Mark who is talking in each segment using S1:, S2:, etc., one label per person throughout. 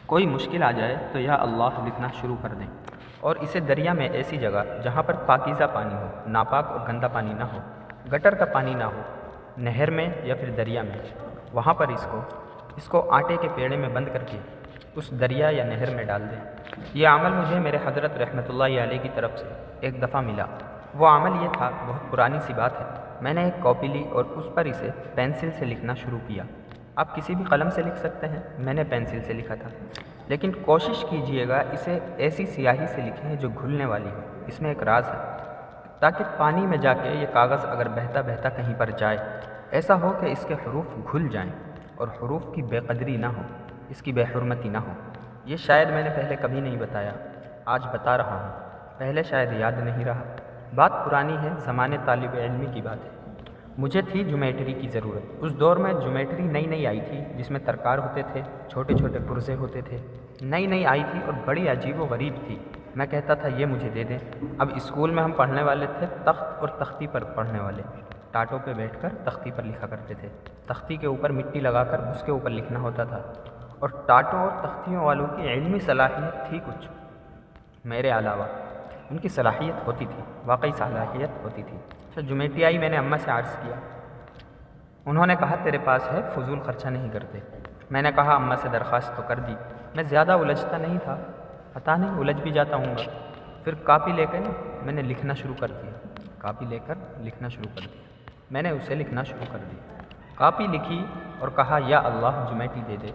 S1: کوئی مشکل آ جائے تو یا اللہ لکھنا شروع کر دیں، اور اسے دریا میں ایسی جگہ جہاں پر پاکیزہ پانی ہو، ناپاک اور گندا پانی نہ ہو، گٹر کا پانی نہ ہو، نہر میں یا پھر دریا میں، وہاں پر اس کو آٹے کے پیڑے میں بند کر کے اس دریا یا نہر میں ڈال دیں۔ یہ عمل مجھے میرے حضرت رحمۃ اللہ علیہ کی طرف سے ایک دفعہ ملا۔ وہ عمل یہ تھا، بہت پرانی سی بات ہے، میں نے ایک کاپی لی اور اس پر اسے پینسل سے لکھنا شروع کیا۔ آپ کسی بھی قلم سے لکھ سکتے ہیں، میں نے پینسل سے لکھا تھا، لیکن کوشش کیجئے گا اسے ایسی سیاہی سے لکھیں جو گھلنے والی ہو۔ اس میں ایک راز ہے، تاکہ پانی میں جا کے یہ کاغذ اگر بہتا بہتا کہیں پر جائے، ایسا ہو کہ اس کے حروف گھل جائیں اور حروف کی بے قدری نہ ہو، اس کی بے حرمتی نہ ہو۔ یہ شاید میں نے پہلے کبھی نہیں بتایا، آج بتا رہا ہوں، پہلے شاید یاد نہیں رہا۔ بات پرانی ہے، زمانے طالب علمی کی بات ہے۔ مجھے تھی جیومیٹری کی ضرورت۔ اس دور میں جیومیٹری نئی نئی آئی تھی، جس میں ترکار ہوتے تھے، چھوٹے چھوٹے پرزے ہوتے تھے، نئی آئی تھی اور بڑی عجیب و غریب تھی۔ میں کہتا تھا یہ مجھے دے دیں۔ اب اسکول میں ہم پڑھنے والے تھے، تخت اور تختی پر پڑھنے والے، ٹاٹوں پہ بیٹھ کر تختی پر لکھا کرتے تھے۔ تختی کے اوپر مٹی لگا کر اس کے اوپر لکھنا ہوتا تھا، اور ٹاٹوں اور تختیوں والوں کی علمی صلاحیت تھی کچھ، میرے علاوہ ان کی صلاحیت ہوتی تھی، واقعی صلاحیت ہوتی تھی۔ اچھا، جیومیٹری آئی، میں نے اماں سے عرض کیا، انہوں نے کہا تیرے پاس ہے، فضول خرچہ نہیں کرتے۔ میں نے کہا اماں سے درخواست تو کر دی، میں زیادہ الجھتا نہیں تھا، پتہ نہیں الجھ بھی جاتا ہوں گا۔ پھر کاپی لے کر میں نے لکھنا شروع کر دیا، کاپی لے کر لکھنا شروع کر دیا، میں نے اسے لکھنا شروع کر دیا۔ کاپی لکھی اور کہا یا اللہ جیومیٹری دے دے،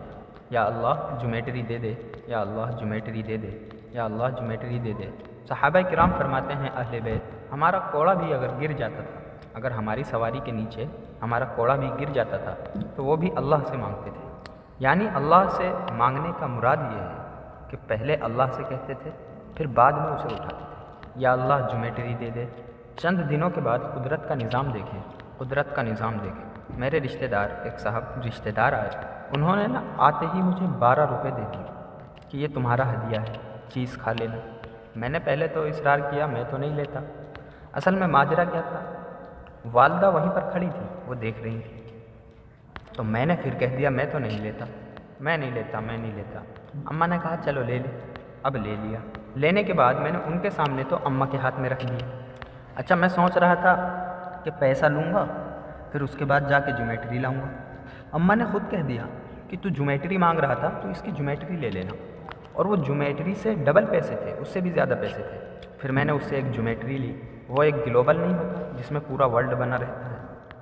S1: یا اللہ جیومیٹری دے دے، یا اللہ جیومیٹری دے دے، یا اللہ جیومیٹری دے دے۔ صحابہ کرام فرماتے ہیں، اہل بیت، ہمارا کوڑا بھی اگر گر جاتا تھا، اگر ہماری سواری کے نیچے ہمارا کوڑا بھی گر جاتا تھا تو وہ بھی اللہ سے مانگتے تھے۔ یعنی اللہ سے مانگنے کا مراد یہ ہے کہ پہلے اللہ سے کہتے تھے، پھر بعد میں اسے اٹھاتے تھے، یا اللہ جیومیٹری دے دے۔ چند دنوں کے بعد قدرت کا نظام دیکھیں، قدرت کا نظام دیکھیں۔ میرے رشتہ دار، ایک صاحب رشتہ دار آئے، انہوں نے آتے ہی مجھے 12 روپے دے دیے کہ یہ تمہارا ہدیہ ہے، چیز کھا لینا۔ میں نے پہلے تو اصرار کیا، میں تو نہیں لیتا۔ اصل میں ماجرا کیا تھا، والدہ وہیں پر کھڑی تھی، وہ دیکھ رہی تھی، تو میں نے پھر کہہ دیا میں تو نہیں لیتا، میں نہیں لیتا، میں نہیں لیتا۔ اماں نے کہا چلو لے لے، اب لے لیا۔ لینے کے بعد میں نے ان کے سامنے تو اماں کے ہاتھ میں رکھ دیا۔ اچھا، میں سوچ رہا تھا کہ پیسہ لوں گا، پھر اس کے بعد جا کے جیومیٹری لاؤں گا۔ اماں نے خود کہہ دیا کہ تو جیومیٹری مانگ رہا تھا تو اس کی جیومیٹری لے لینا، اور وہ جیومیٹری سے ڈبل پیسے تھے، اس سے بھی زیادہ پیسے تھے۔ پھر میں نے اس سے ایک جیومیٹری لی، وہ ایک گلوبل نہیں ہوتا جس میں پورا ورلڈ بنا رہتا ہے،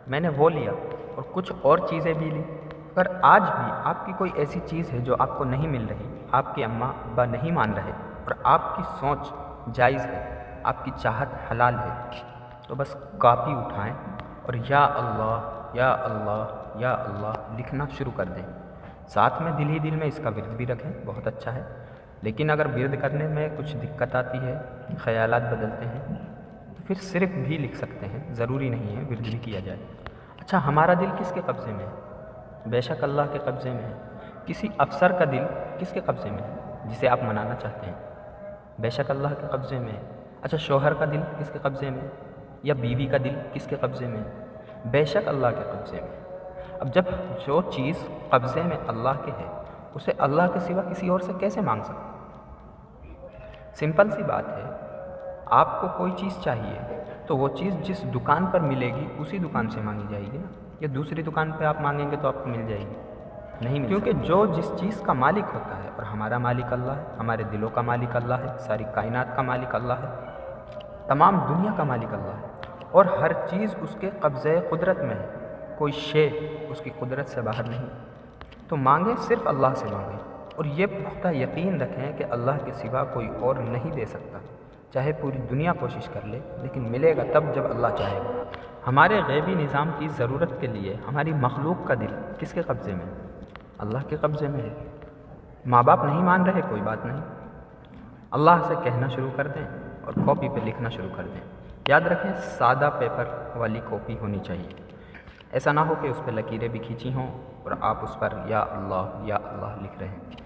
S1: میں نے وہ لیا، اور کچھ اور چیزیں بھی لی۔ اگر آج بھی آپ کی کوئی ایسی چیز ہے جو آپ کو نہیں مل رہی، آپ کے اماں ابا نہیں مان رہے، اور آپ کی سوچ جائز ہے، آپ کی چاہت حلال ہے، تو بس کاپی اٹھائیں اور یا اللہ یا اللہ یا اللہ لکھنا شروع کر دیں۔ ساتھ میں دل ہی دل میں اس کا ورد بھی رکھیں، بہت اچھا ہے، لیکن اگر ورد کرنے میں کچھ دقت آتی ہے، خیالات بدلتے ہیں، تو پھر صرف بھی لکھ سکتے ہیں، ضروری نہیں ہے ورد بھی کیا جائے۔ اچھا، ہمارا دل کس کے قبضے میں ہے؟ بے شک اللہ کے قبضے میں ہے۔ کسی افسر کا دل کس کے قبضے میں ہے جسے آپ منانا چاہتے ہیں؟ بے شک اللہ کے قبضے میں ہے۔ اچھا، شوہر کا دل کس کے قبضے میں ہے؟ یا بیوی کا دل کس کے قبضے میں ہے؟ بے شک اللہ کے قبضے میں ہے۔ اب جب جو چیز قبضے میں اللہ کے ہے، اسے اللہ کے سوا کسی اور سے کیسے مانگ سکتے؟ سمپل سی بات ہے، آپ کو کوئی چیز چاہیے تو وہ چیز جس دکان پر ملے گی اسی دکان سے مانگی جائے گی نا، یا دوسری دکان پہ آپ مانگیں گے تو آپ کو مل جائے گی؟ نہیں مل، کیونکہ جو جس چیز کا مالک ہوتا ہے، اور ہمارا مالک اللہ ہے، ہمارے دلوں کا مالک اللہ ہے، ساری کائنات کا مالک اللہ ہے، تمام دنیا کا مالک اللہ ہے، اور ہر چیز اس کے قبضے قدرت میں ہے، کوئی شے اس کی قدرت سے باہر نہیں۔ تو مانگیں، صرف اللہ سے مانگیں، اور یہ پختہ یقین رکھیں کہ اللہ کے سوا کوئی اور نہیں دے سکتا، چاہے پوری دنیا کوشش کر لے، لیکن ملے گا تب جب اللہ چاہے گا۔ ہمارے غیبی نظام کی ضرورت کے لیے ہماری مخلوق کا دل کس کے قبضے میں ہے؟ اللہ کے قبضے میں ہے۔ ماں باپ نہیں مان رہے، کوئی بات نہیں، اللہ سے کہنا شروع کر دیں اور کاپی پہ لکھنا شروع کر دیں۔ یاد رکھیں، سادہ پیپر والی کاپی ہونی چاہیے، ایسا نہ ہو کہ اس پہ لکیریں بھی کھینچی ہوں اور آپ اس پر یا اللہ لکھ رہے ہیں،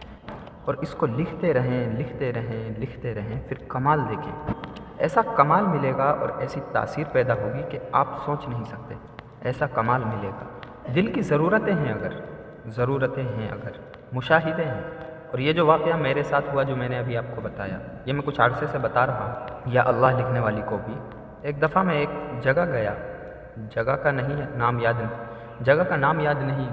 S1: اور اس کو لکھتے رہیں لکھتے رہیں لکھتے رہیں، پھر کمال دیکھیں، ایسا کمال ملے گا اور ایسی تاثیر پیدا ہوگی کہ آپ سوچ نہیں سکتے، ایسا کمال ملے گا۔ دل کی ضرورتیں ہیں اگر مشاہدے ہیں اور یہ جو واقعہ میرے ساتھ ہوا جو میں نے ابھی آپ کو بتایا، یہ میں کچھ عرصے سے بتا رہا ہوں، یا اللہ لکھنے والی کاپی۔ ایک دفعہ میں ایک جگہ گیا، جگہ کا نام یاد نہیں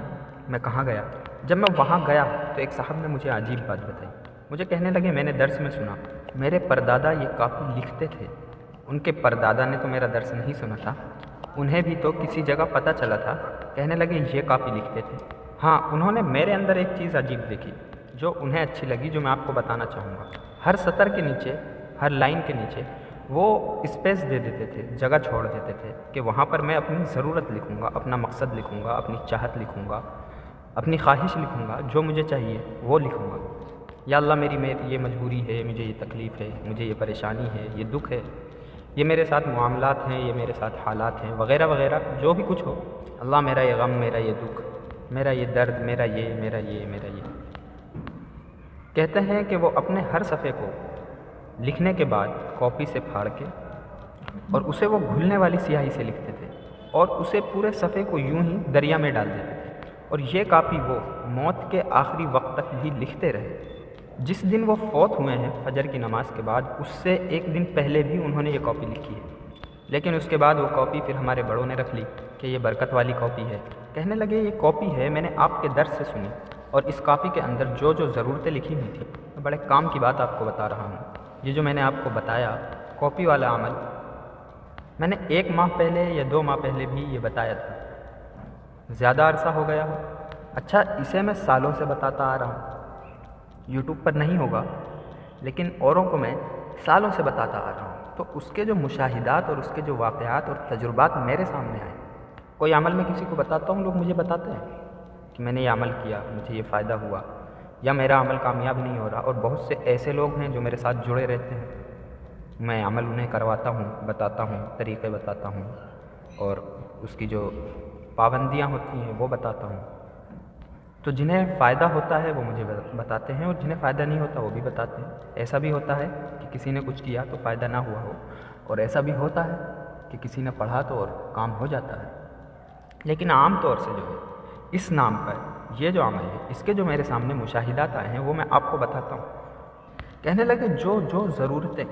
S1: میں کہاں گیا۔ جب میں وہاں گیا تو ایک صاحب نے مجھے عجیب بات بتائی۔ مجھے کہنے لگے میں نے درس میں سنا، میرے پردادا یہ کاپی لکھتے تھے۔ ان کے پردادا نے تو میرا درس نہیں سنا تھا، انہیں بھی تو کسی جگہ پتہ چلا تھا۔ کہنے لگے یہ کاپی لکھتے تھے۔ ہاں، انہوں نے میرے اندر ایک چیز عجیب دیکھی جو انہیں اچھی لگی، جو میں آپ کو بتانا چاہوں گا۔ ہر سطر کے نیچے، ہر لائن کے نیچے وہ اسپیس دے دیتے تھے، جگہ چھوڑ دیتے تھے کہ وہاں پر میں اپنی ضرورت لکھوں گا، اپنا مقصد لکھوں گا، اپنی چاہت لکھوں گا، اپنی خواہش لکھوں گا، جو مجھے چاہیے وہ لکھوں گا۔ یا اللہ میری یہ مجبوری ہے، مجھے یہ تکلیف ہے، مجھے یہ پریشانی ہے، یہ دکھ ہے، یہ میرے ساتھ معاملات ہیں، یہ میرے ساتھ حالات ہیں، وغیرہ وغیرہ جو بھی کچھ ہو۔ اللہ میرا یہ غم، میرا یہ دکھ، میرا یہ درد، میرا یہ کہتے ہیں کہ وہ اپنے ہر صفحے کو لکھنے کے بعد کاپی سے پھاڑ کے اور اسے وہ گھلنے والی سیاہی سے لکھتے تھے اور اسے پورے صفحے کو یوں ہی دریا میں ڈال دیتے تھے، اور یہ کاپی وہ موت کے آخری وقت تک بھی لکھتے رہے۔ جس دن وہ فوت ہوئے ہیں فجر کی نماز کے بعد، اس سے ایک دن پہلے بھی انہوں نے یہ کاپی لکھی ہے، لیکن اس کے بعد وہ کاپی پھر ہمارے بڑوں نے رکھ لی کہ یہ برکت والی کاپی ہے۔ کہنے لگے یہ کاپی ہے، میں نے آپ کے درس سے سنی، اور اس کاپی کے اندر جو جو ضرورتیں لکھی ہوئی تھیں، میں بڑے کام کی بات آپ کو بتا رہا ہوں۔ یہ جو میں نے آپ کو بتایا کاپی والا عمل، میں نے 1 ماہ پہلے یا 2 ماہ پہلے بھی یہ بتایا تھا، زیادہ عرصہ ہو گیا ہو۔ اچھا، اسے میں سالوں سے بتاتا آ رہا ہوں، یوٹیوب پر نہیں ہوگا، لیکن اوروں کو میں سالوں سے بتاتا آ رہا ہوں، تو اس کے جو مشاہدات اور اس کے جو واقعات اور تجربات میرے سامنے آئے۔ کوئی عمل میں کسی کو بتاتا ہوں، لوگ مجھے بتاتے ہیں کہ میں نے یہ عمل کیا، مجھے یہ فائدہ ہوا، یا میرا عمل کامیاب نہیں ہو رہا، اور بہت سے ایسے لوگ ہیں جو میرے ساتھ جڑے رہتے ہیں، میں عمل انہیں کرواتا ہوں، بتاتا ہوں، طریقے بتاتا ہوں، اور اس کی جو پابندیاں ہوتی ہیں وہ بتاتا ہوں۔ تو جنہیں فائدہ ہوتا ہے وہ مجھے بتاتے ہیں، اور جنہیں فائدہ نہیں ہوتا وہ بھی بتاتے ہیں۔ ایسا بھی ہوتا ہے کہ کسی نے کچھ کیا تو فائدہ نہ ہوا ہو، اور ایسا بھی ہوتا ہے کہ کسی نے پڑھا تو اور کام ہو جاتا ہے۔ لیکن عام طور سے جو ہے اس نام پر یہ جو عمل ہے، اس کے جو میرے سامنے مشاہدات آئے ہیں وہ میں آپ کو بتاتا ہوں۔ کہنے لگے جو جو ضرورتیں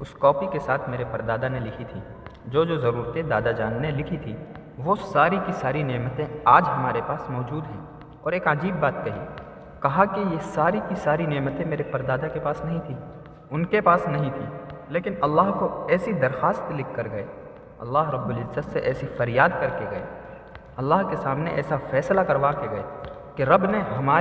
S1: اس کاپی کے ساتھ میرے پردادا نے لکھی تھیں، جو جو ضرورتیں دادا جان نے لکھی تھیں، وہ ساری کی ساری نعمتیں آج ہمارے پاس موجود ہیں۔ اور ایک عجیب بات کہا کہ یہ ساری کی ساری نعمتیں میرے پردادا کے پاس نہیں تھیں، ان کے پاس نہیں تھیں، لیکن اللہ کو ایسی درخواست لکھ کر گئے، اللہ رب العزت سے ایسی فریاد کر کے گئے، اللہ کے سامنے ایسا فیصلہ کروا کے گئے کہ رب نے ہماری